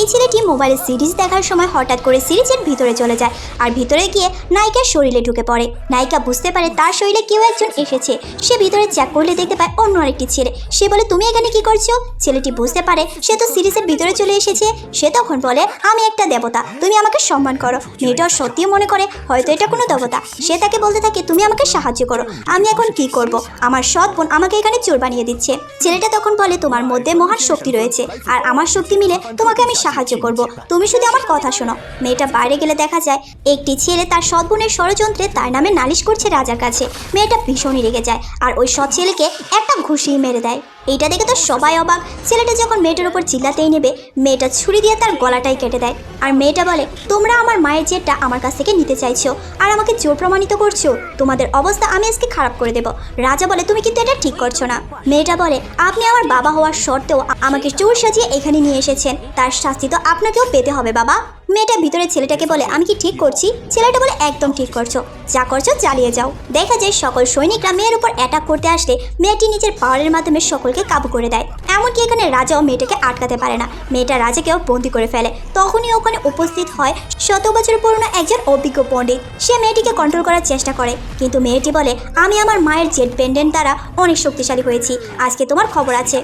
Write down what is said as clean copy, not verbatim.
এই ছেলেটি মোবাইলে সিরিজ দেখার সময় হঠাৎ করে সিরিজের ভিতরে চলে যায় আর ভিতরে গিয়ে নায়িকার শরীরে ঢুকে পড়ে। নায়িকা বুঝতে পারে তার শরীরে কেউ একজন এসেছে। সে ভিতরে চেক করলে দেখতে পায় অন্য আরেকটি ছেলে। সে বলে, তুমি এখানে কি করছো? ছেলেটি বুঝতে পারে সে তো সিরিজের ভিতরে চলে এসেছে। সে তখন বলে, আমি একটা দেবতা, তুমি আমাকে সম্মান করো। মেয়েটাও সত্যিই মনে করে হয়তো এটা কোনো দেবতা। সে তাকে বলতে থাকে, তুমি আমাকে সাহায্য করো, আমি এখন কি করব? আমার সৎ বোন আমাকে এখানে চোর বানিয়ে দিচ্ছে। ছেলেটা তখন বলে, তোমার মধ্যে মহান শক্তি রয়েছে আর আমার শক্তি মিলে তোমাকে আমি সাহায্য করব, তুমি শুধু আমার কথা শোনো। মেয়েটা বাইরে গেলে দেখা যায় একটি ছেলে তার সৎ বোনের ষড়যন্ত্রে তার নামে নালিশ করছে রাজার কাছে। মেয়েটা ভীষণই রেগে যায় আর ওই সৎ ছেলেকে একটা ঘুষি মেরে দেয়। এইটা দেখে তো সবাই অবাক। ছেলেটা যখন মেয়েটার উপর চিল্লাতেই নেবে, মেয়েটা ছুরি দিয়ে তার গলাটাই কেটে দেয়। আর মেয়েটা বলে, তোমরা আমার মায়ের জেদটা আমার কাছ থেকে নিতে চাইছো আর আমাকে চোর প্রমাণিত করছো। তোমাদের অবস্থা আমি আজকে খারাপ করে দেব। রাজা বলে, তুমি কিন্তু এটা ঠিক করছো না। মেয়েটা বলে, আপনি আমার বাবা হওয়ার সত্ত্বেও আমাকে চোর সাজিয়ে এখানে নিয়ে এসেছেন, তার শাস্তি তো আপনাকেও পেতে হবে বাবা। মেয়েটা ভিতরে ছেলেটাকে বলে, আমি কি ঠিক করছি? ছেলেটা বলে, একদম ঠিক করছো, যা করছো চালিয়ে যাও। দেখা যায় সকল সৈনিকরা মেয়ের উপর অ্যাটাক করতে আসলে মেয়েটি নিজের পাওয়ারের মাধ্যমে সকলকে কাবু করে দেয়। এমনকি এখানে রাজাও মেয়েটাকে আটকাতে পারে না। মেয়েটা রাজাকেও বন্দি করে ফেলে। তখনই ওখানে উপস্থিত হয় 100 বছর পুরনো একজন অভিজ্ঞ পণ্ডিত। সে মেয়েটিকে কন্ট্রোল করার চেষ্টা করে, কিন্তু মেয়েটি বলে, আমি আমার মায়ের জেড পেন্ডেন্ট দ্বারা অনেক শক্তিশালী হয়েছি, আজকে তোমার খবর আছে।